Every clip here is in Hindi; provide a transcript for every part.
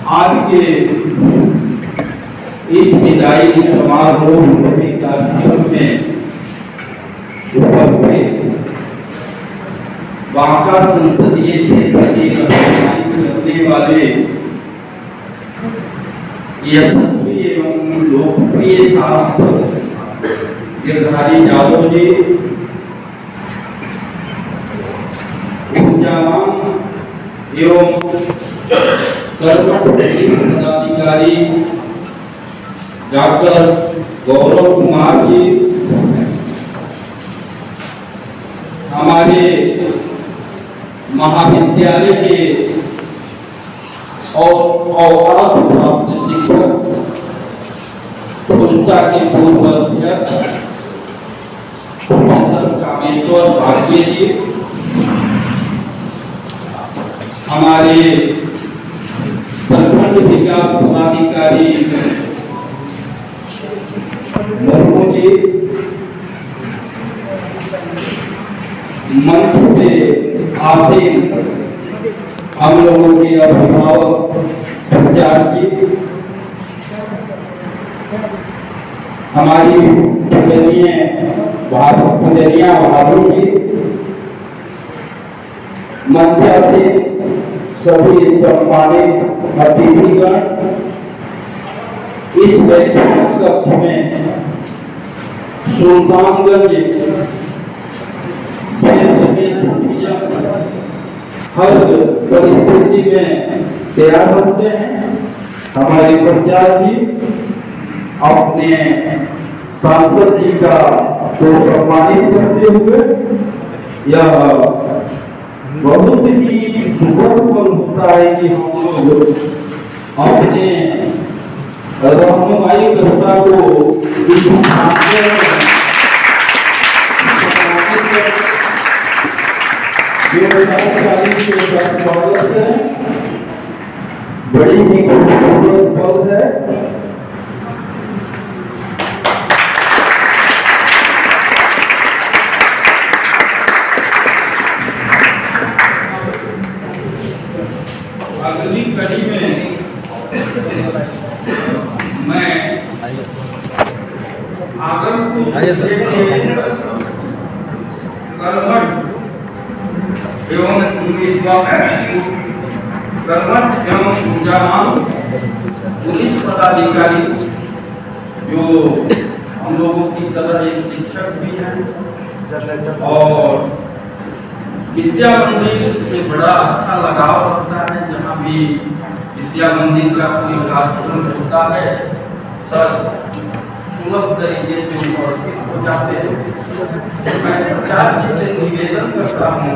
आज के इस विदाई समारोह में बांका संसदीय क्षेत्र के करने वाले यशस्वी एवं लोकप्रिय सांसद गिरधारी यादव जी, ऊर्जावान एवं कर्मठ पदाधिकारी डॉक्टर गौरव कुमार जी, हमारे महाविद्यालय के और अवकाश प्राप्त शिक्षक, फुलता के पूर्व अध्यक्ष प्रोफेसर कामेश्वर भारती जी, हमारे प्रखंड विकास पदाधिकारी मुर्मू जी, मंच पे आसीन हम लोगों के अभिभावक जी, हमारी भाभी जी, मंचासीन सभी सम्मानित अतिथिगण, इस बैठक कक्ष में सुल्तानगंज क्षेत्र में हर परिस्थिति में तैयार होते हैं। हमारे प्रचार जी अपने सांसद जी का तो सम्मानित करते हुए यह बहुत ही सुखद पल होता है कि हम लोग अपने रहनुमाई कर्ता को इस बड़ी ही खूबसूरत पल है। अगली कड़ी में मैं आगरपुर कर्मठ एवं ऊर्जावान पुलिस पदाधिकारी, जो हम लोगों की तरह एक शिक्षक भी हैं और विद्या मंदिर से बड़ा अच्छा लगाव होता है। जहाँ भी विद्या मंदिर का कोई कार्यक्रम होता है सर सुलभ तरीके से उपस्थित हो जाते हैं। मैं प्रचार जी से निवेदन करता हूँ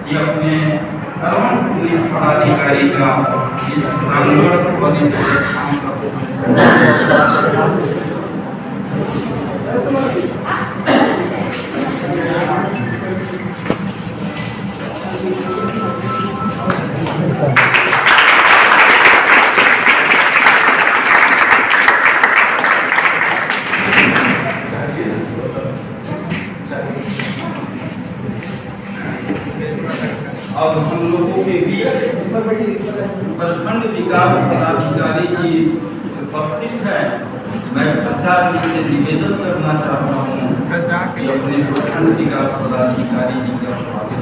कि अपने कर्मठ पुलिस पदाधिकारी का इस प्रांगण अब हम लोगों के बीच प्रखंड विकास पदाधिकारी जी उपस्थित है। मैं प्रचार जी से निवेदन करना चाहता हूँ कि अपने प्रखंड विकास पदाधिकारी जी का स्वागत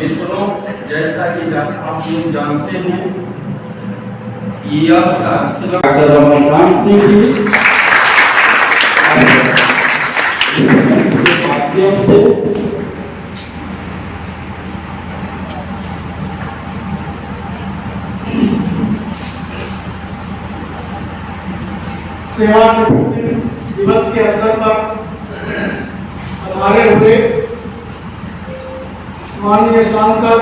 मित्रों, जैसा कि आप लोग जानते हैं यह डॉक्टर रमनकांत सिंह जी के माध्यम से सेवानिवृत्ति दिवस के अवसर पर पधारे हुए माननीय सांसद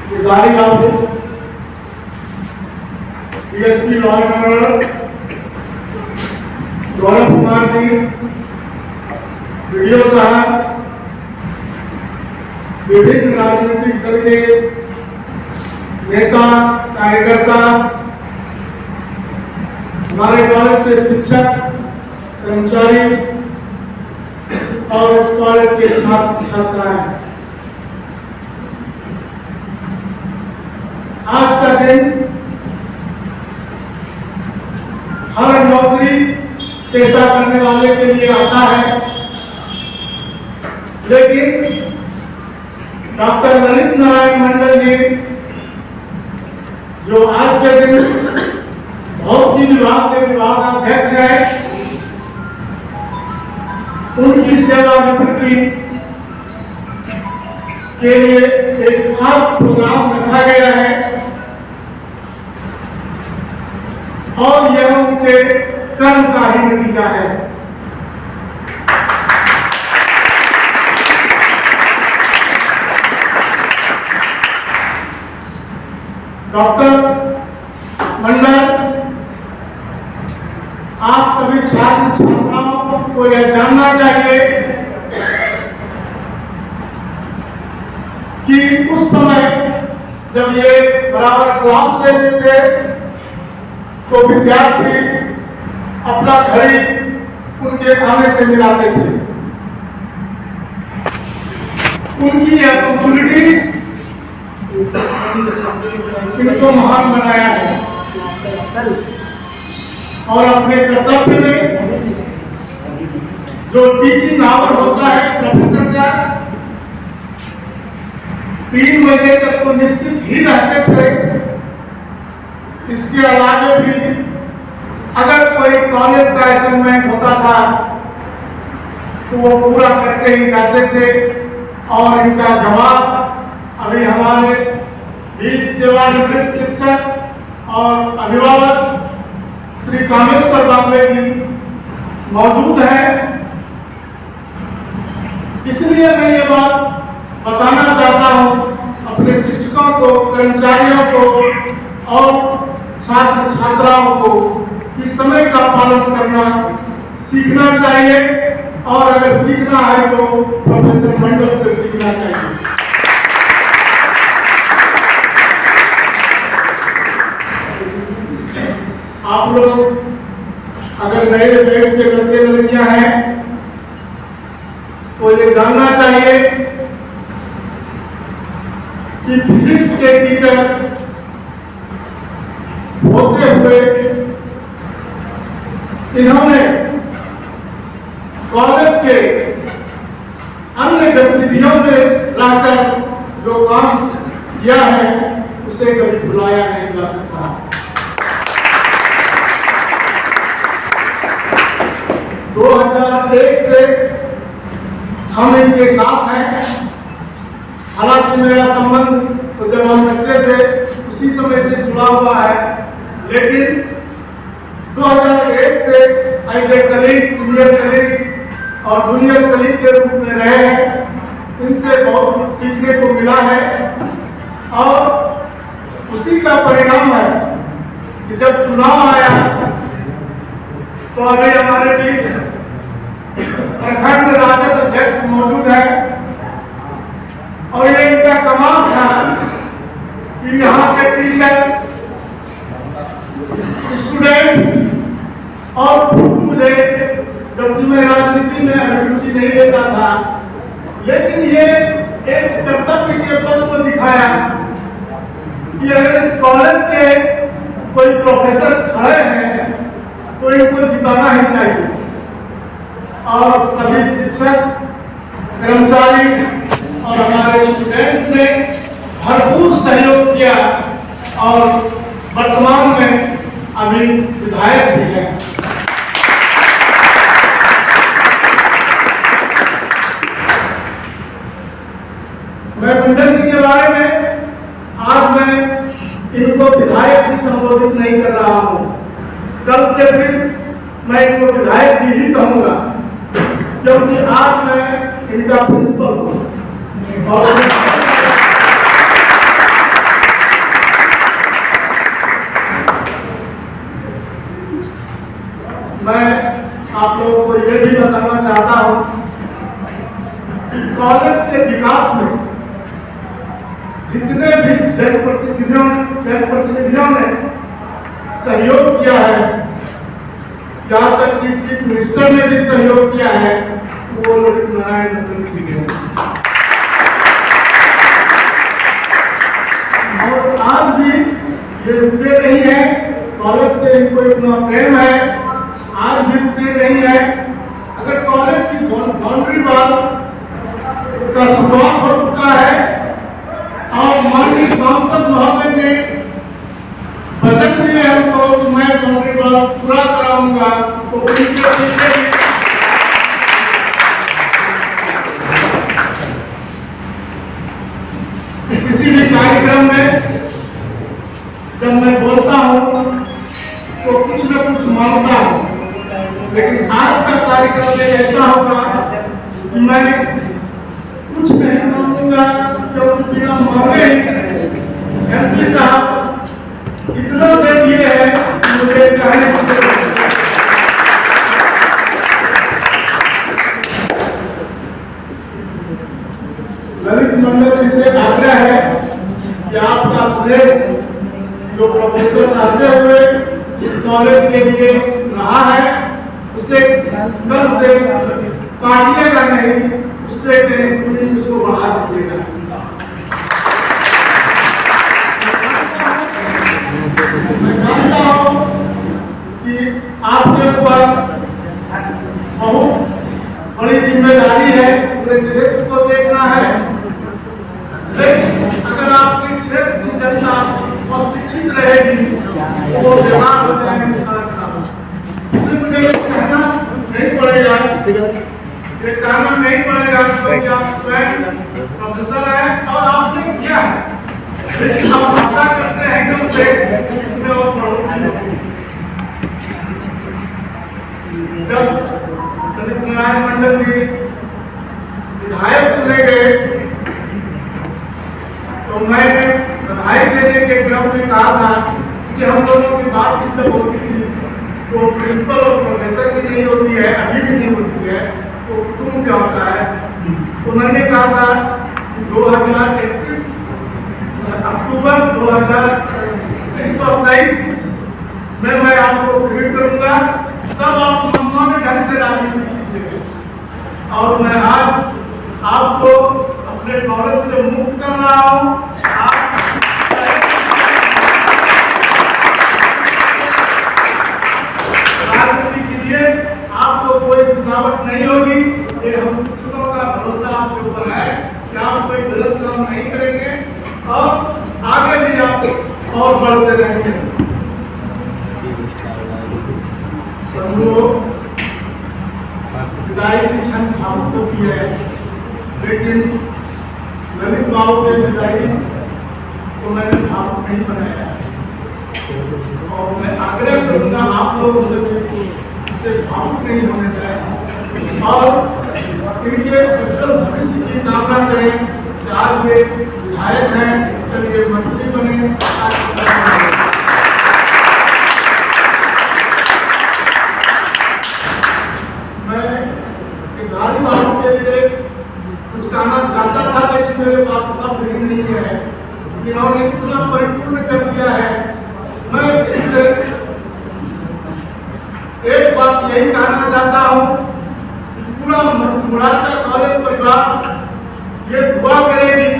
Girdhari Yadav DSP law and order Gaurav Kumar ji, video साहब, विभिन्न राजनीतिक दल के नेता कार्यकर्ता, हमारे कॉलेज के शिक्षक कर्मचारी और इस कॉलेज के छात्र छात्राएं, आज का दिन हर नौकरी पेशा करने वाले के लिए आता है, लेकिन डॉक्टर ललित नारायण मंडल जी जो आज के दिन भौतिकी विभाग के विभागाध्यक्ष है, उनकी सेवानिवृत्ति के लिए एक खास प्रोग्राम रखा गया है और यह उनके कर्म का ही नतीजा है। डॉक्टर मंडल, आप सभी छात्र छात्राओं को यह जानना चाहिए कि उस समय जब ये बराबर क्लास लेते थे तो विद्यार्थी अपना घड़ी उनके आने से मिलाते थे। उनकी यह कम्युनिटी इनको महान बनाया है और अपने कर्तव्य में जो टीचिंग आवर होता है प्रोफेसर का 3 बजे तक तो निश्चित ही रहते थे। इसके अलावा भी अगर कोई कॉलेज का असाइनमेंट होता था तो वो पूरा करके ही जाते थे और इनका जवाब अभी हमारे बीच सेवानिवृत्त शिक्षक और अभिभावक श्री कामेश्वर बाबले जी मौजूद है। इसलिए मैं ये बात बताना चाहता हूँ अपने शिक्षकों को, कर्मचारियों को और छात्र छात्राओं को कि समय का पालन करना सीखना चाहिए और अगर सीखना है तो प्रोफेसर मंडल से सीखना चाहिए। आप लोग अगर नए बैच के लड़के लड़कियां हैं तो ये जानना चाहिए कि फिजिक्स के टीचर होते हुए इन्होंने कॉलेज के अन्य गतिविधियों में रहकर जो काम किया है उसे कभी भुलाया नहीं जा सकता। दो 2001 से हम इनके साथ हैं। हालांकि मेरा संबंध तो जब हम बच्चे थे उसी समय से जुड़ा हुआ है, लेकिन 2001 से as a colleague, senior colleague और जूनियर कलीग के रूप में रहे हैं। इनसे बहुत कुछ सीखने को मिला है और उसी का परिणाम है कि जब चुनाव आया तो अभी हमारे बीच प्रखंड राजद अध्यक्ष मौजूद है और ये इनका कमाल था कि यहाँ के टीचर, स्टूडेंट और मुझे, जबकि मैं राजनीति में रुचि नहीं लेता था, लेकिन ये एक कर्तव्य के पद को दिखाया कि अगर इस कॉलेज के कोई प्रोफेसर खड़े हैं तो इनको जिताना ही चाहिए। और सभी शिक्षक, कर्मचारी और हमारे स्टूडेंट्स ने भरपूर सहयोग किया और वर्तमान में अभी विधायक भी है। मैं मंडल जी के बारे में आज मैं इनको विधायक भी संबोधित नहीं कर रहा हूं। कल से फिर मैं इनको विधायक ही कहूंगा, क्योंकि आज मैं इनका प्रिंसिपल हूं और मैं आप लोगों को ये भी बताना चाहता हूँ कि कॉलेज के विकास में जितने भी जनप्रतिनिधियों ने सहयोग किया है, यहाँ तक कि चीफ मिनिस्टर ने भी सहयोग किया है, वो ललित नारायण मंडल की है। और आज भी ये रुके नहीं है, कॉलेज से इनको इतना प्रेम है, आज भी रुके नहीं है। अगर कॉलेज की बाउंड्री वॉल का शुरुआत हो चुका है और माननीय सांसद महोदय ने वचन दिए हैं उनको कि मैं बाउंड्री वॉल पूरा कराऊंगा, तो उनके पीछे किसी भी कार्यक्रम में जब मैं बोलता हूँ तो कुछ न कुछ मांगता हूँ, लेकिन आज का कार्यक्रम में ऐसा होगा कि मैं कुछ नहीं मांगूंगा, क्योंकि बिना मांगे एमपी साहब इतना दे दिए हैं मुझे कहने की जरूरत है। ललित मंडल से आग्रह है कि आपका स्नेह जो प्रोफेसर रहते हुए इस कॉलेज के लिए रहा है, उसे कल से काटिएगा नहीं, उससे कहीं उसको बढ़ा दीजिएगा। मैं जानता हूँ कि आपके ऊपर बहुत बड़ी जिम्मेदारी है, पूरे क्षेत्र को देखना है, लेकिन अगर आपके क्षेत्र की जनता शिक्षित रहेगी वो बीमार हो जाएंगे सड़क पर। इसलिए मुझे ये कहना नहीं पड़ेगा क्योंकि आप स्वयं प्रोफेसर हैं और आपने किया है, लेकिन आप आशा करते हैं कम से इसमें और बढ़ोतरी होगी। जब ललित नारायण मंडल जी विधायक चुने गए तो मैंने बधाई देने के क्रम में कहा था कि हम लोगों की बातचीत जब होती थी तो प्रिंसिपल और प्रोफेसर की नहीं होती है, अभी भी नहीं होती है, तो तुम क्या होता है। तो मैंने कहा था कि 2031 अक्टूबर 2023 में मैं आपको ग्रीट करूंगा, तब आप मनमाने ढंग से राजनीति कीजिएगा। और मैं आज आपको अपने कॉलेज से मुक्त कर रहा हूँ। राजनीति कीजिए, आपको कोई रुकावट नहीं होगी। ये हम शिक्षकों का भरोसा आपके ऊपर है कि आप कोई गलत काम नहीं करेंगे और आगे भी आप और बढ़ते रहेंगे। विदाई की क्षण भावुक होती है, लेकिन ललित बाबू के विदाई को मैंने भावुक नहीं बनाया और मैं आग्रह करूंगा आप लोगों से भी इसे भावुक नहीं होने दें और इनके उज्जवल भविष्य की कामना करें कि आज ये विधायक हैं, चलिए मंत्री बने। मैं गिरधारी बाबू के लिए कुछ कहना चाहता था, लेकिन मेरे पास शब्द ही नहीं है। इन्होंने इतना परिपूर्ण कर दिया है। मैं इससे एक बात यही कहना चाहता हूँ कि पूरा मुरारका कॉलेज परिवार ये दुआ करेगी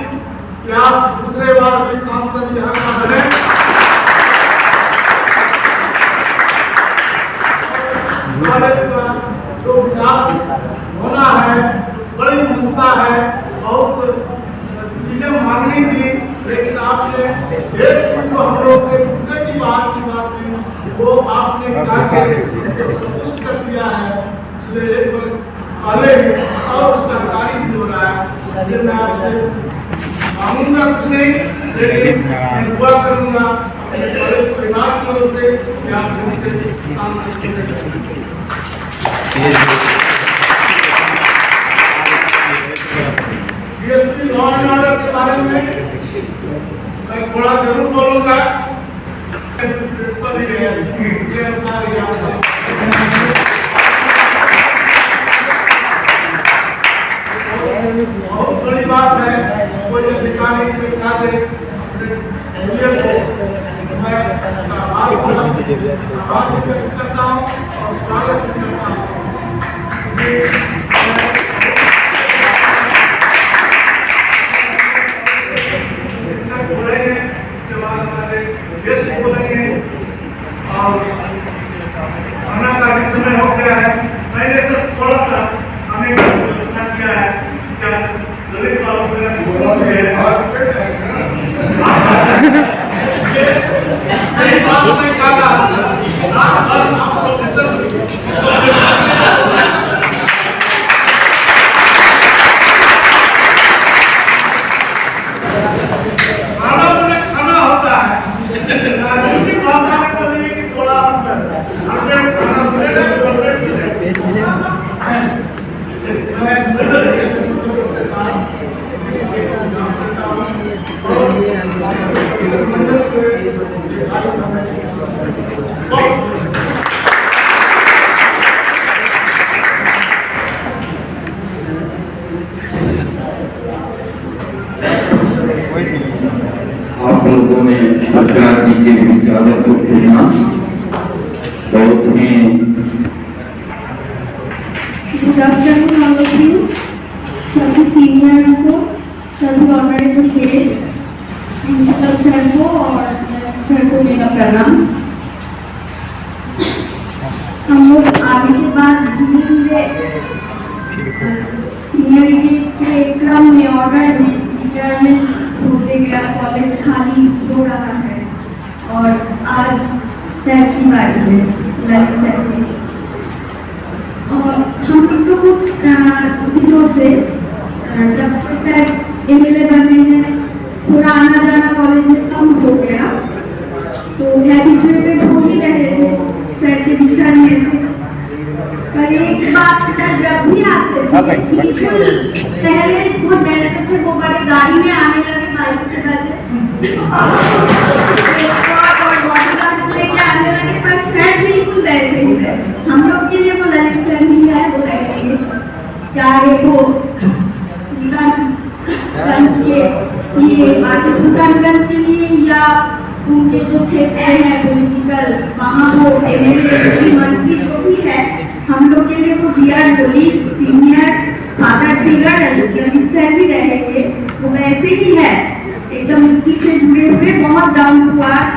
कि आप दूसरे बार भी सांसद यहाँ का बने। कॉलेज का जो विकास होना है, बड़ी मंशा है, बहुत चीजें मांगनी थी, लेकिन आपने एक चीज को हम लोग के मुद्दे की बात थी, वो आपने करके संतुष्ट कर दिया है। इसलिए एक वर्ष पहले ही और उसका कार्य भी हो रहा है। इसलिए मैं आपसे मांगूंगा कुछ नहीं, लेकिन मैं दुआ करूंगा अपने कॉलेज परिवार की ओर से कि आप फिर से सांसद चुने। डीएसपी लॉ एंड ऑर्डर के बारे में मैं थोड़ा जरूर बोलूंगा। प्रिंसिपल ही है, से अपने एमएलए को मैं आभार व्यक्त करता हूँ और स्वागत भी करता हूँ। शिक्षक बोलेंगे, इसके बाद हमारे गेस्ट बोलेंगे और खाना का भी समय हो गया है। मैंने सर थोड़ा सा खाने का व्यवस्था किया है, क्या ललित बाबू मेरा खाना होता है थोड़ा खाना आप लोगों ने आचार्य जी के विचारों को सुना, बहुत ही good afternoon all of you, सभी सीनियर्स को, सभी ऑनरेबल गेस्ट, प्रिंसिपल सर को और सर को मेरा प्रणाम। हम लोग आगे के बाद धीरे धीरे सीनियरिटी के क्रम में ऑर्डर में रिटायरमेंट होते गया, कॉलेज खाली हो रहा है और आज सर की बारी है, ललित सर की। और हम लोग तो कुछ दिनों से जब से सर एमएलए बने हैं थोड़ा आना जाना कॉलेज में कम हो गया, तो हैबिचुएटेड हो ही रहे थे सर के विचारने से। पर एक बात, सर जब भी आते थे बिल्कुल पहले वो जैसे थे वो बड़े गाड़ी में आने लगे, बाइक पे बजे और बॉडीगार्ड्स लेके आने लगे, पर सर बिल्कुल वैसे ही रहे। हम लोग के लिए वो ललित सर ही है, वो रहेंगे, चाहे वो सुल्तानगंज के लिए, बाकी सुल्तानगंज के लिए या उनके जो क्षेत्र है पॉलिटिकल, वहाँ वो एमएलए मंत्री जो भी है, हम लोग के लिए वो dear holy senior father figure Lalit sir भी रहेंगे। वो वैसे ही है, एकदम मिट्टी से जुड़े हुए, बहुत डाउन टू अर्थ।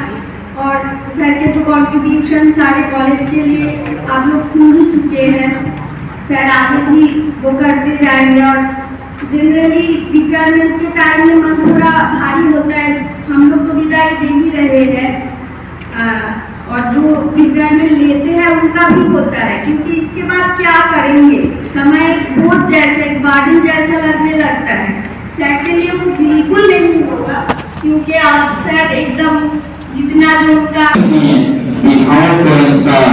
और सर के तो कंट्रीब्यूशन सारे कॉलेज के लिए आप लोग सुन ही चुके हैं, सर आगे भी वो करते जाएंगे। और जनरली रिटायरमेंट के टाइम में मन थोड़ा भारी होता है, हम लोग तो विदाई दे ही रहे हैं और जो रिटायरमेंट लेते हैं उनका भी होता है, क्योंकि इसके बाद क्या करेंगे, समय बोझ जैसे बार्डन जैसा लगने लगता है। सर के लिए वो बिल्कुल नहीं होगा, क्योंकि आप सर एकदम जितना जो उनका विधाओं के अनुसार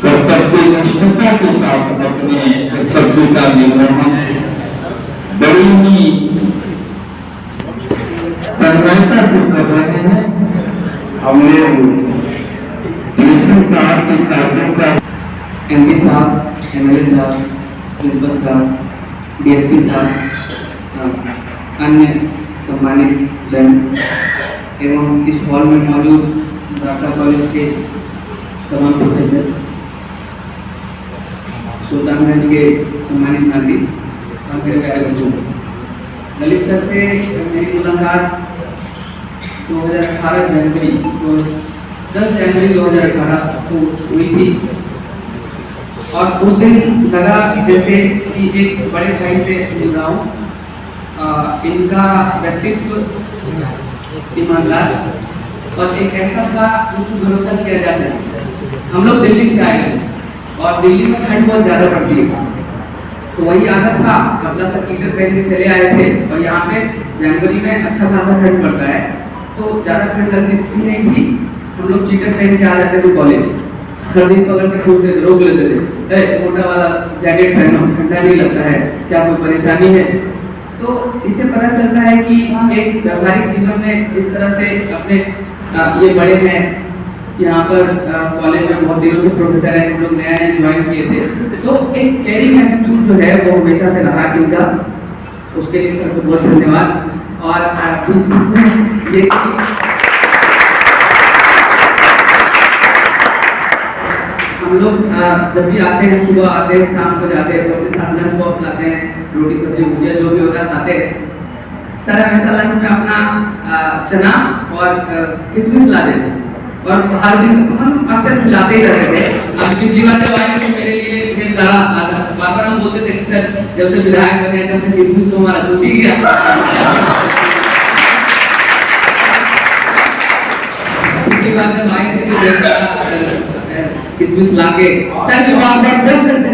कर्तव्यनिष्ठता के साथ अपने कर्तव्य का निर्वहन बड़ी ही तन्मयता से कर रहे हैं। हमने साहब के कार्यों का एमपी साहब, एमएलए साहब, प्रिंसिपल साहब, डीएसपी साहब, अन्य सम्मानित जन एवं इस हॉल में मौजूद ढाका कॉलेज के तमाम प्रोफेसर, सुल्तानगंज के सम्मानित नागरिक और मेरे प्यारे बच्चों, ललित सर से मेरी मुलाकात 2018 जनवरी 10 जनवरी 2018 को हुई थी और उस दिन लगा जैसे कि एक बड़े भाई से मिल रहा हूँ। इनका व्यक्तित्व ईमानदार और एक ऐसा था जिसको भरोसा किया जा सके। हम लोग दिल्ली से आए और दिल्ली में ठंड बहुत ज़्यादा पड़ती है, तो वही आदत था, पतला सा स्वेटर पहन के चले आए थे। और यहाँ पे जनवरी में अच्छा खासा ठंड पड़ता है, तो ज़्यादा ठंड लगती नहीं थी। हम लोग स्वेटर पहन के आ जाते थे कॉलेज, हर दिन पकड़ के पूछते थे, रोक लेते थे, मोटा वाला जैकेट पहनो, ठंडा नहीं लगता है, क्या कोई परेशानी है। तो इससे पता चलता है कि एक व्यवहारिक जीवन में जिस तरह से अपने ये बड़े हैं, यहाँ पर कॉलेज में बहुत दिनों से प्रोफेसर हैं, हम लोग नया नया ज्वाइन किए थे, तो एक केयरिंग एटीट्यूड जो है वो हमेशा से रहा इनका, उसके लिए सर को बहुत धन्यवाद। और बीच में ये हम लोग जब भी आते हैं, सुबह आते हैं, शाम को जाते हैं, तो अपने साथ लंच बॉक्स लाते हैं, रोटी सब्जी भुजिया जो भी होता है खाते हैं। सर हमेशा लंच में अपना चना और किशमिश ला देते हैं और हर दिन हम अक्सर खिलाते ही रहते थे। अब पिछली बार जब आए तो मेरे लिए ढेर सारा आता, बार बार हम बोलते थे कि सर जब से विधायक बने तब से किशमिश तो हमारा छूट ही गया। पिछली बार जब आए थे तो ढेर सारा किशमिश लाके सर के बार बार बोल करते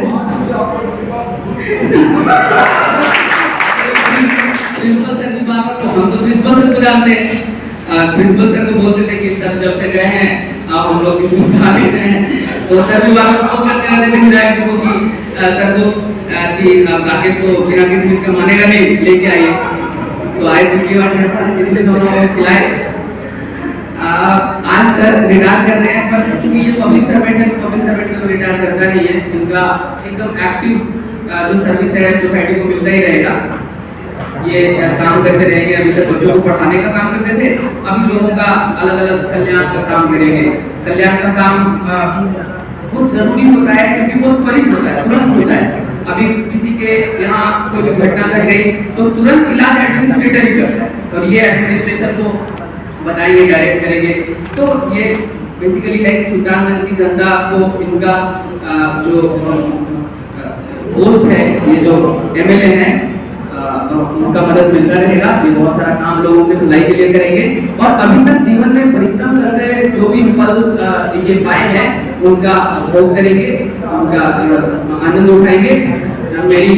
प्रिंसिपल सर की बात तो हम तो प्रिंसिपल सर को जानते हैं। प्रिंसिपल सर को बोलते थे कि सर जब से गए हैं आप हम लोग किशमिश खा लेते हैं, तो सर भी बार बार फोन करते रहते थे विधायक को कि सर को कि राकेश को बिना किशमिश का मानेगा नहीं, लेके आइए। तो आए पिछली बार किशमिश हम लोग खिलाए। आज सर रिटायर कर रहे हैं, पर चूंकि ये पब्लिक सर्वेंट है, पब्लिक सर्वेंट का तो रिटायर करता नहीं है। इनका एकदम एक्टिव जो सर्विस है सोसाइटी को मिलता ही रहेगा। ये काम करते रहेंगे। अभी तक बच्चों को पढ़ाने का काम करते थे, अभी लोगों का अलग अलग कल्याण का काम करेंगे। कल्याण का काम बहुत जरूरी होता है क्योंकि बहुत त्वरित होता है, तुरंत होता है। अभी किसी के यहाँ कोई भी घटना घट गई तो तुरंत इलाज एडमिनिस्ट्रेटर ही करता है, और ये एडमिनिस्ट्रेशन को बताएंगे, डायरेक्ट करेंगे। तो ये बेसिकली है कि सुल्तानगंज की जनता को इनका जो पोस्ट है, ये जो एमएलए है, उनका मदद मिलता रहेगा। ये बहुत सारा काम लोगों के भलाई के लिए करेंगे, और अभी तक जीवन में परिश्रम करके जो भी फल ये पाए हैं उनका भोग करेंगे, उनका आनंद उठाएंगे। मेरी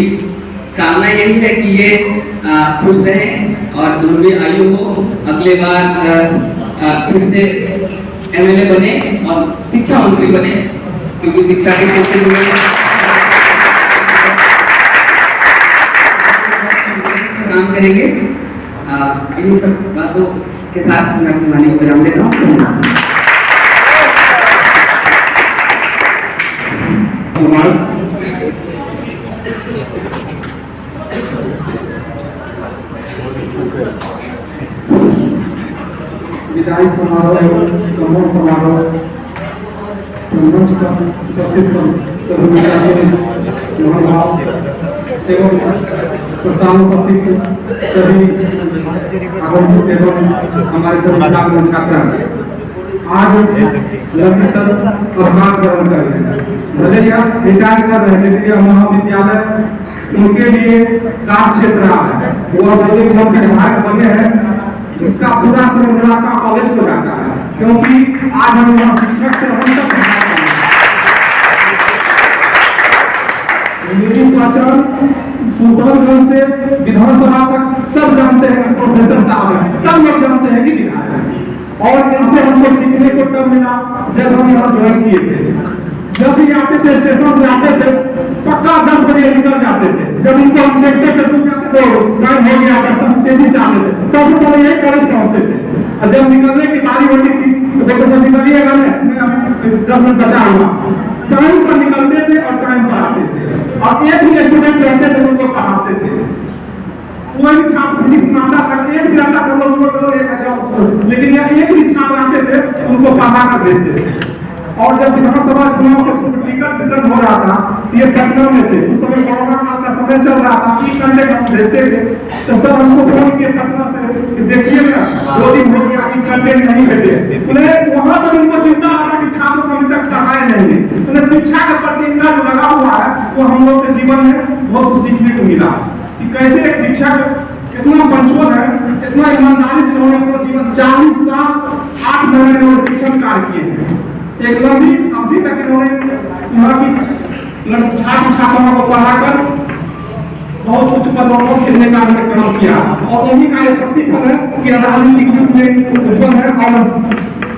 कामना यही है कि ये खुश रहें और लंबी आयु हो, अगले बार फिर से एमएलए बने और शिक्षा मंत्री बने, क्योंकि शिक्षा के क्षेत्र में काम करेंगे। इन्हीं सब बातों के साथ मैं अपनी वाणी को विराम देता हूँ। विदाई समारोह समूह समारोह मंच पर उपस्थित महानुभाव एवं प्रस्थान उपस्थित सभी आगंतुक एवं हमारे सभी छात्र छात्रा आज लंबी सर अवकाश ग्रहण कर रहे हैं। भले ही आप रिटायर कर रहे हैं, महाविद्यालय उनके लिए काम क्षेत्र है, वो अब एक विधायक बने हैं, इसका पूरा श्रृंखला का कॉलेज को जाता है, क्योंकि आज हम यहाँ शिक्षक से हम सब मेरी पहचान सुल्तानगंज से विधानसभा तक सब जानते हैं प्रोफेसर साहब हैं, तब लोग जानते हैं कि विधायक हैं। और इनसे हमको सीखने को तब मिला जब हम यहाँ ज्वाइन किए थे। जब भी आते थे स्टेशन से आते थे पक्का 10 बजे निकल जाते थे। जब इनको हम देखते थे तो टाइम हो गया था, तेजी से आते थे, सबसे पहले यही कॉलेज पहुंचते थे। और जब निकलने की बारी होती थी तो देखो सब निकलिएगा, मैं 10 मिनट बचा हुआ, टाइम पर निकलते थे और टाइम पर आते थे। और एक भी स्टूडेंट रहते थे उनको पढ़ाते थे, कोई भी छात्र स्नातक तक एक भी रहता था लोग छोड़ दो एक हजार, लेकिन एक भी छात्र आते थे उनको पढ़ा कर भेजते थे। और जब विधानसभा चुनाव के टिकट वितरण हो रहा था, ये पटना में थे, उस समय कोरोना काल का समय चल रहा था, ई करने का हम भेजते थे, तो सर हमको फोन किए पटना से, देखिएगा 2 दिन हो गया ई करने नहीं भेजे। उन्हें वहां से उनको चिंता आ रहा कि छात्र को अभी तक पढ़ाए नहीं। उन्हें शिक्षा के प्रति इनका जो लगा हुआ है वो हम लोग के जीवन में बहुत सीखने को मिला कि कैसे एक शिक्षक इतना पंचुअल है, इतना ईमानदारी से उन्होंने अपना जीवन 40 साल 8 महीने में शिक्षण कार्य किए हैं। एक लंबी अवधि तक इन्होंने यहाँ की छात्र छात्राओं को पढ़ाकर बहुत उच्च पदों को खेलने का काम किया, और उन्हीं का एक प्रतिफल है कि राजनीतिक युग में उज्जवल है। और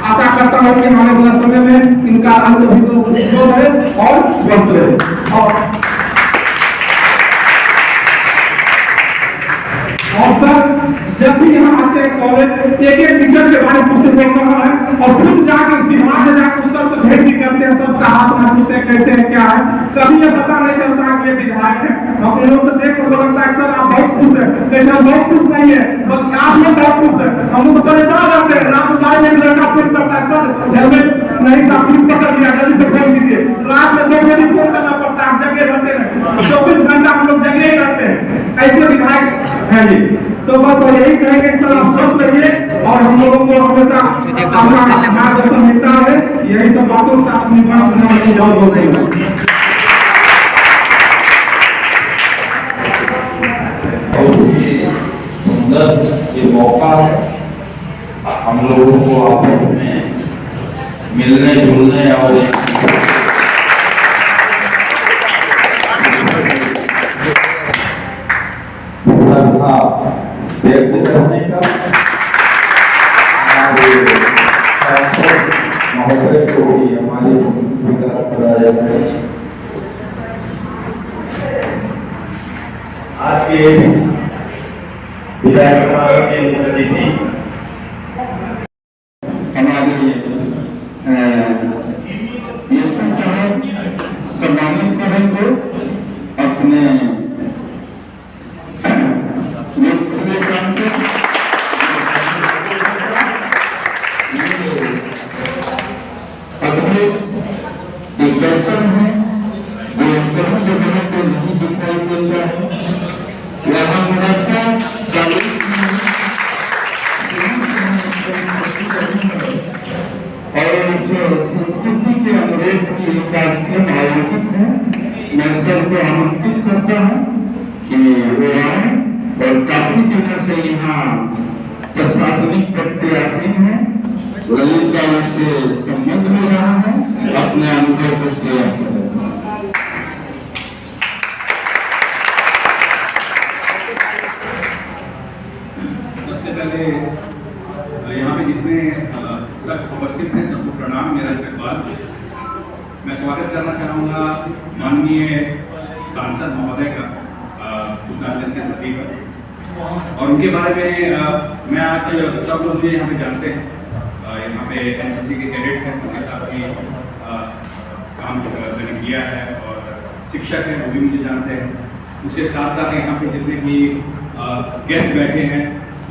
आशा करता हूँ कि आने वाले समय में इनका अंत भी उज्जवल है और स्वस्थ रहे। और सर जब भी यहाँ आते हैं कॉलेज एक टीचर के बारे में पूछते बोल रहा है, और खुद जाके इस विभाग में जाकर उस सर से भेंट भी करते हैं, सबका हाथ पूछते हैं कैसे है क्या है। कभी ये पता नहीं चलता कि ये विधायक है। अपने लोग से देख कर लगता है सर आप बहुत खुश हैं, लेकिन हम बहुत खुश नहीं है, बल्कि आप लोग बहुत खुश है। हम लोग परेशान रहते हैं, रात में एक लड़का फोन करता है, सर हेलमेट नहीं था, पुलिस पकड़ लिया, जल्दी से खोल दीजिए। रात में 2 बजे फोन करना पड़ता है, हम जगे रहते हैं, 24 घंटा हम लोग जगे ही रहते हैं। ऐसे विधायक है ये। तो बस यही कहेंगे कि सर आप स्वस्थ रहिए और हम लोगों को हमेशा आपका मार्गदर्शन मिलता है। यही सब बातों के साथ अपनी बात बनाने की बहुत बहुत धन्यवाद। बहुत ही सुंदर ये मौका है हम लोगों को आपस में मिलने जुलने और व्यक्त करने का। महोदय को भी हमारी भूमिका कराया है। आज के इस विधायक समारोह के मुख्य अतिथि हमारे एसपी साहब सम्मानित करेंगे अपने लोकप्रिय सांसद अद्भुत दिग्दर्शन है जो सभी जगह पे नहीं दिखाई देता है। यहाँ मुरादा और संस्कृति के अनुरूप ये कार्यक्रम आयोजित है। मैं सबको आमंत्रित करता हूँ कि वो आए और काफी दिनों से यहाँ प्रशासनिक प्रत्याशी है, ललितबाबू से संबंध मिल रहा है, अपने अनुभव को शेयर करें। सबसे पहले यहाँ पे जितने शख्स उपस्थित हैं सबको प्रणाम, मेरा इस्तेकबाल। मैं स्वागत करना चाहूँगा माननीय सांसद महोदय का सुल्तानगंज के प्रति और उनके बारे में मैं आज सब लोग मुझे यहाँ पे जानते हैं। यहाँ पे एनसीसी के कैडेट्स हैं, उनके साथ भी काम मैंने किया है और शिक्षक हैं वो भी मुझे जानते हैं। उसके साथ साथ यहाँ पे जितने भी गेस्ट बैठे हैं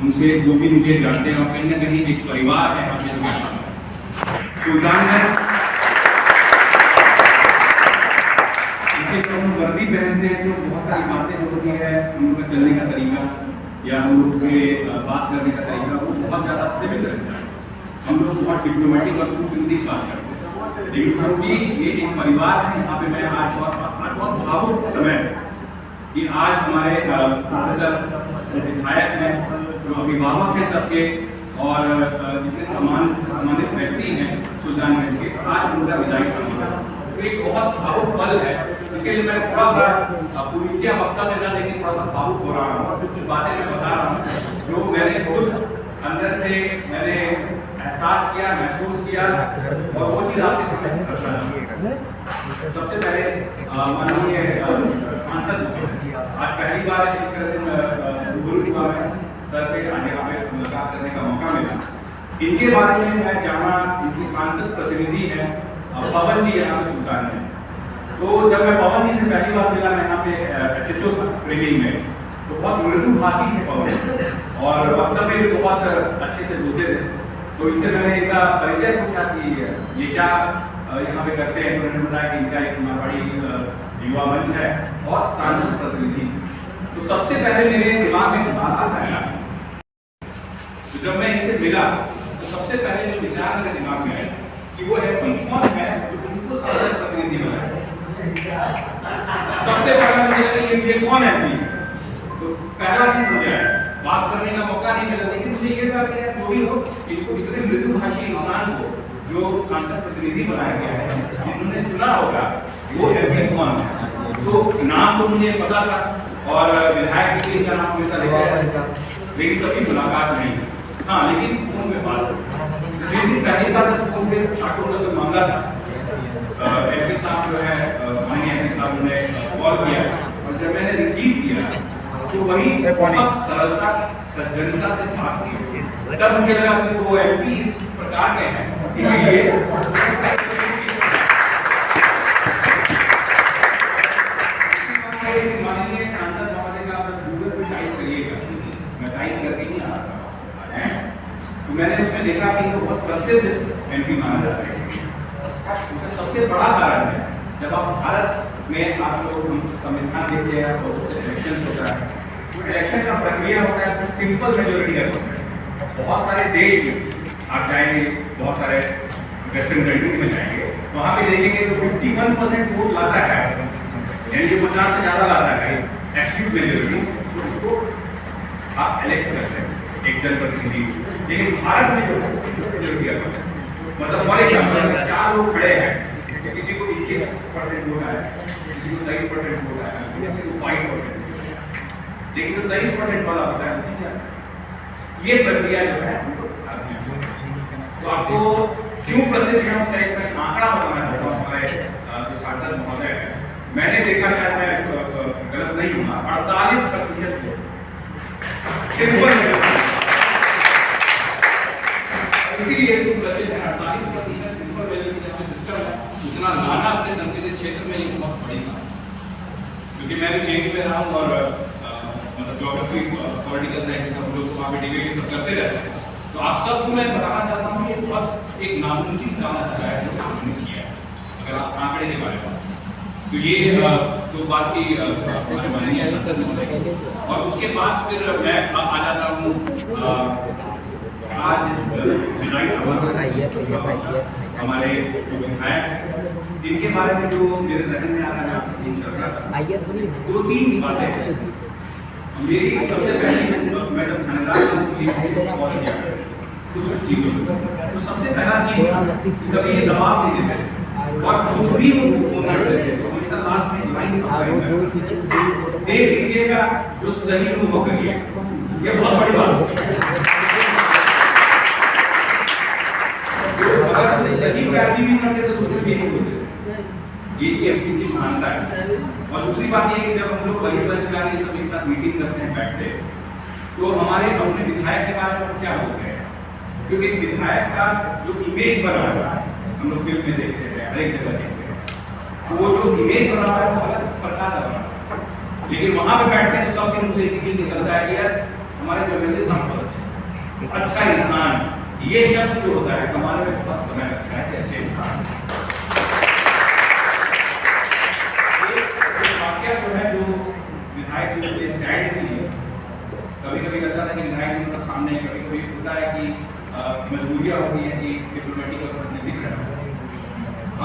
उनसे जो भी मुझे जानते हैं और कहीं ना कहीं एक परिवार है यहाँ पे सुल्तानगंज। उनके जब हम वर्दी पहनते हैं तो बहुत सारी बातें होती है, उनका चलने का तरीका या हम लोग के बात करने का तरीका वो बहुत ज़्यादा सीमित रहता है। हम लोग बहुत डिप्लोमेटिक और कूटनीतिक बात करते हैं, लेकिन क्योंकि ये एक परिवार है यहाँ पे मैं आज बहुत भावुक समय कि आज हमारे प्रोफेसर विधायक हैं जो अभिभावक हैं सबके और जितने सम्मानित व्यक्ति हैं सुल्तानगंज के, आज उनका विदाई समारोह तो एक बहुत भावुक पल है। इसलिए मैं थोड़ा सा पूरी क्या वक्ता में ना लेकिन थोड़ा सा भावुक हो रहा हूँ। कुछ बातें मैं बता रहा हूँ जो मैंने खुद अंदर से मैंने एहसास किया, महसूस किया और वो चीज़ आपके सामने करता हूँ। सबसे पहले माननीय सांसद आज पहली बार गुरु की बार सर से आने यहाँ पे मुलाकात करने का मौका मिला। इनके बारे में मैं जाना, इनकी सांसद प्रतिनिधि है पवन जी यहाँ पे सुल्तान में। तो जब मैं पवन जी से पहली बार मिला मैं यहाँ पे SHO ट्रेनिंग में, तो बहुत मृदु भाषी थे पवन और वक्तव्य भी बहुत अच्छे से बोलते थे। तो इनसे मैंने इनका परिचय पूछा कि ये क्या यहाँ पे करते हैं। उन्होंने बताया कि इनका एक मारवाड़ी युवा मंच है और सांसद प्रतिनिधि। तो सबसे पहले मेरे दिमाग में बात आता है, तो जब मैं इनसे मिला तो सबसे पहले जो विचार मेरे दिमाग में है कि वो ऐसा कौन है जो उनको सांसद प्रतिनिधि बनाए। सबसे पहला मुझे ये कौन है, तो पहला चीज मुझे है बात करने का मौका नहीं मिला, लेकिन मुझे ये था कि जो भी हो इसको इतने मृदुभाषी इंसान को जो सांसद प्रतिनिधि बनाया गया है, जिन्होंने चुना होगा वो व्यक्ति कौन है। तो नाम तो मुझे पता था और विधायक जी का नाम हमेशा लेता था, लेकिन कभी मुलाकात नहीं। हाँ, लेकिन फोन में बात जिस दिन पहली बार फोन पे छात्रों का जो मामला था, एमपी साहब जो है माननीय एमपी साहब ने कॉल किया और जब मैंने रिसीव किया तो वही बहुत सरलता सज्जनता से बात की। तब मुझे लगा कि वो एमपी इस प्रकार के हैं, इसीलिए माननीय सांसद महोदय का गूगल पे टाइप करिएगा प्रसिद्ध एमपी माना जाता है। उसका सबसे बड़ा कारण है, जब आप भारत में आप लोग संविधान देखते हैं और उससे इलेक्शन होता है, तो इलेक्शन का प्रक्रिया होता है तो सिंपल मेजोरिटी का होता है। बहुत सारे देश में आप जाएंगे, बहुत सारे वेस्टर्न कंट्रीज में जाएंगे, वहाँ पे देखेंगे तो 51% वोट लाता है, यानी जो 50 से ज़्यादा लाता है एब्सोल्यूट मेजोरिटी, तो उसको आप इलेक्ट करते हैं एक जनप्रतिनिधि। लेकिन भारत में जो मेजोरिटी का मतलब फॉर एग्जाम्पल 4 लोग खड़े हैं, किसी को 21% वोट आया, किसी को 23% वोट आया, किसी को 22%, लेकिन जो 23% वाला होता है ठीक है, ये प्रक्रिया जो है तो आपको क्यों प्रतिक्रिया का एक आंकड़ा बताना चाहता हूँ। हमारे जो सांसद महोदय है, मैंने देखा, शायद मैं गलत नहीं हूँ, 48% सिंपल, इसीलिए प्रसिद्ध है 48% सिंपल वैल्यू का सिस्टम है। उतना लाना अपने संसदीय क्षेत्र में ये बहुत बड़ी बात है, क्योंकि मैं भी जेएनयू में रहा हूँ और मतलब ज्योग्राफी पॉलिटिकल साइंसेस हम लोग तो वहाँ पे डिबेट सब करते रहते हैं। तो आप सबको मैं बताना चाहता हूँ कि बहुत एक नामुमकिन काम है जो आपने किया है, अगर आप आंकड़े के बारे में, तो ये तो बात की हमारे माननीय सांसद महोदय। और उसके बाद फिर मैं आ जाता हूँ आज हमारे जो विधायक, इनके बारे में जो मेरे जहन में आ रहा है, आपको चल रहा था 2-3 बातें। मेरी सबसे पहली, मैं जब थानेदार तो सबसे पहला चीज जब ये दबाव नहीं देते और कुछ भी फोन करते थे तो हमेशा लास्ट में लाइन देख लीजिएगा जो सही हो वो करिए, ये बहुत बड़ी बात है। अगर सही पैरवी भी करते तो उसमें भी नहीं होते, ये एमपी की मानता है। और दूसरी बात ये है कि जब हम लोग वही अधिकारी सब एक साथ मीटिंग करते हैं, बैठते हैं, तो हमारे अपने विधायक के बारे में क्या होते हैं, क्योंकि विधायक का जो इमेज बना हुआ है, हम लोग फिल्म में देखते हैं, हर एक जगह देखते हैं, वो जो इमेज बना हुआ है वो अलग प्रकार का बना हुआ है। लेकिन वहां पे बैठते हैं तो सबके मुंह से एक चीज निकलता है कि यार हमारे जो एमएलए साहब बहुत अच्छा इंसान, ये शब्द जो होता है हमारे में बहुत समय लगता है कि अच्छे इंसान। जो है जो विधायक जी के स्टैंड के लिए कभी कभी लगता था कि विधायक जी मतलब सामने, कभी कभी होता है कि मजबूरियां होती है कि डिप्लोमेटिक और कूटनीतिक रहना।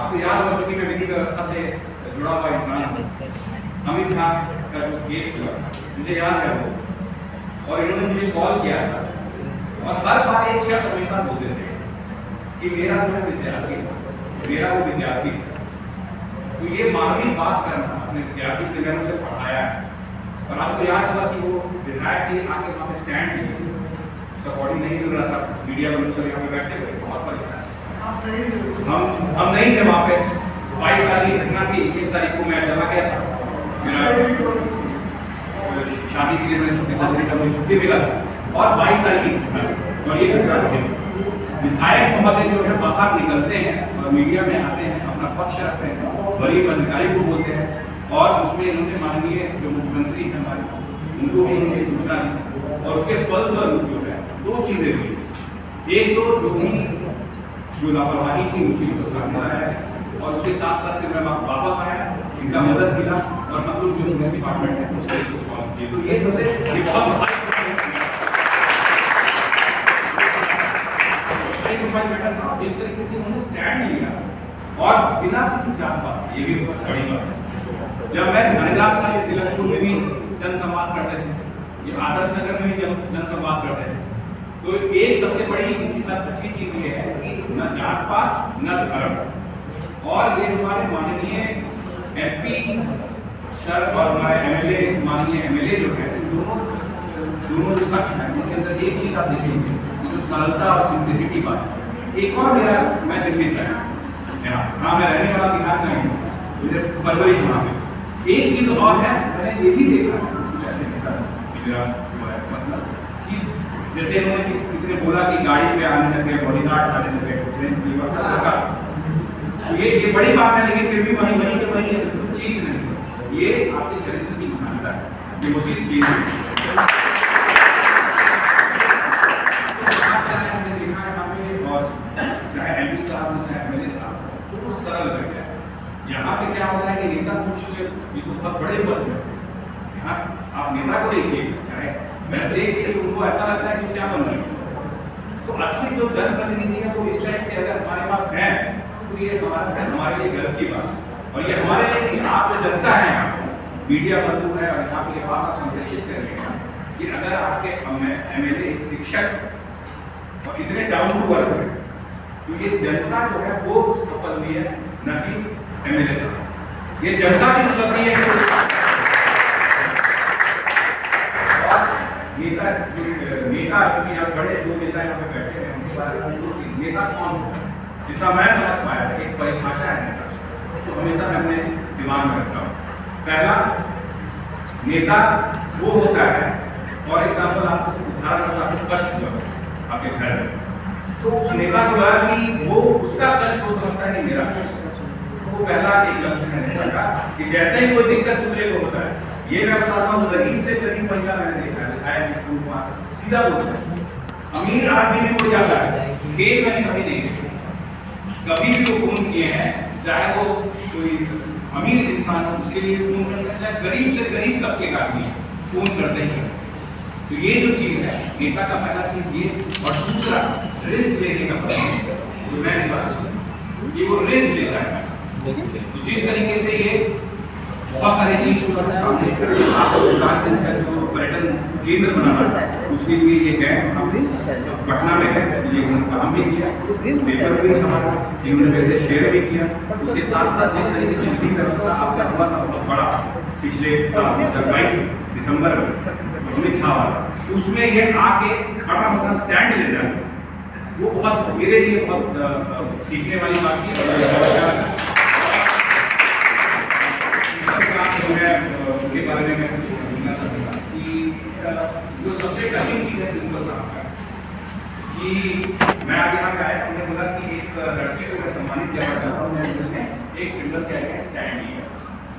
आपको याद होगा कि मैं विधि व्यवस्था से जुड़ा हुआ इंसान हूँ। अमित शाह का जो केस हुआ मुझे याद है वो, और इन्होंने मुझे कॉल किया था और हर बार एक शब्द हमेशा बोलते थे कि मेरा जो विद्यार्थी, मेरा वो विद्यार्थी। तो ये मानवीय बात करना अपने विद्यार्थी के मैंने उसे पढ़ाया है। और आपको याद होगा कि वो विधायक जी आके वहाँ पे स्टैंड लिए, उसका बॉडी नहीं मिल रहा था, मीडिया वालों से यहाँ पे बैठे हुए बहुत परेशान, हम नहीं थे वहाँ पे। 22 तारीख की घटना थी, 21 तारीख को मैं चला गया था, मेरा शादी के लिए मैंने छुट्टी था, मुझे छुट्टी मिला और 22 तारीख की घटना और ये घटना थी। विधायक महोदय जो है बाहर निकलते हैं और मीडिया में आते हैं, अपना पक्ष रखते हैं, वरीय अधिकारी को बोलते हैं और उसमें इन्होंने माननीय जो मुख्यमंत्री हैं हमारे, उनको भी इन्होंने सूचना दी और उसके फलस्वरूप जो है 2 चीजें हुई। एक तो जो लापरवाही थी उस चीज को सामने आया है और उसके साथ साथ फिर मैं वापस आया, इनका मदद मिला और हम लोग जो डिपार्टमेंट है उसको सॉल्व किए। तो ये सबसे ये बहुत इस तरीके से उन्होंने स्टैंड लिया और बिना किसी जात पात, ये भी बहुत बड़ी बात है। जब मैं थानेदार था, ये तिलकपुर में भी जनसंवाद करते थे, ये आदर्श नगर में भी जनसंवाद करते थे। तो एक सबसे बड़ी इनके साथ अच्छी चीज ये है कि न जात पात न धर्म, और ये हमारे माननीय एमपी सर और हमारे एमएलए, माननीय एमएलए जो है दोनों जो शख्स हैं उसके अंदर एक चीज आप देखेंगे, जो सरलता और सिंप्लिसिटी बात है। एक और मेरा, मैं दिल्ली से हाँ मैं रहने वाला बिहार का ही हूँ, मुझे परवरिश वहाँ पे। एक चीज और है, मैंने ये भी देखा कुछ ऐसे देखा मेरा मसला कि जैसे उन्होंने किसी ने बोला कि गाड़ी पे आने लगे, बॉडीगार्ड आने लगे, तो ये बड़ी बात है, लेकिन फिर भी वही के वही चीज नहीं, ये आपके चरित्र की महानता है, ये वो चीज है। और अलग लग गया है। यहाँ पे क्या होता है कि नेता कुछ ये तो बहुत बड़े पद में, यहाँ आप नेता को देखिए, चाहे मैं देख के उनको ऐसा लगता है कि क्या बन रहे हैं। तो असली जो जनप्रतिनिधि है वो इस टाइप के अगर हमारे पास है तो ये हमारे लिए गर्व की बात है। और ये हमारे लिए आप जो जनता है, मीडिया बंधु है, और यहाँ पे ये बात आप संप्रेषित करिएगा कि अगर आपके एमएलए एक शिक्षक और इतने डाउन टू अर्थ है तो ये जनता जो है वो सफल हुई है, न कि एमएलए साहब। ये जनता की उपलब्धि है। नेता क्योंकि यहाँ बड़े जो नेता यहाँ पे बैठे हैं उनके बारे में नेता कौन है, जितना मैं समझ पाया एक परिभाषा है नेता, तो हमेशा मैं अपने दिमाग में रखता हूँ। पहला, नेता वो होता है, और एग्जाम्पल आपको उदाहरण आपको कष्ट हुआ आपके घर में, तो उस नेता को लगा कि वो उसका कष्ट वो समझता है कि मेरा कष्ट, तो वो पहला एक लक्ष्य है नेता का कि जैसे ही कोई दिक्कत दूसरे को होता है, ये मैं बताता हूँ गरीब से गरीब महिला मैंने देखा है, सीधा बोलता है। अमीर आदमी भी कोई जाता है, खेत मैंने कभी नहीं देखा, कभी भी वो फोन किए हैं, चाहे वो कोई अमीर इंसान हो उसके लिए फोन करते हैं, चाहे गरीब से गरीब तबके का आदमी फोन करते ही करते। तो ये जो चीज है नेता का पहला चीज ये, और दूसरा रिस्क लेने का प्रश्न जो मैं बात कि वो रिस्क लेता है। तो जिस तरीके से ये बहुत सारी चीज सामने जो पर्यटन केंद्र बनाना उसके लिए ये गए, हमने पटना में गए, ये काम भी किया, पेपर भी हमारा शेयर भी किया। उसके साथ साथ जिस तरीके से मीटिंग व्यवस्था आपका हुआ था बहुत बड़ा पिछले साल 2022 दिसंबर में अमित शाह वाला, उसमें ये आके खड़ा होना, स्टैंड लेना, वो बहुत मेरे लिए बहुत सीखने वाली बात थी। उनके बारे में मैं कुछ बोलना चाहूँगा कि जो सबसे कठिन चीज़ है प्रिंसिपल साहब का, कि मैं आज यहाँ पे आया, उन्होंने बोला कि एक लड़के को मैं सम्मानित किया जाता हूँ, एक प्रिंसिपल क्या है स्टैंड लिया,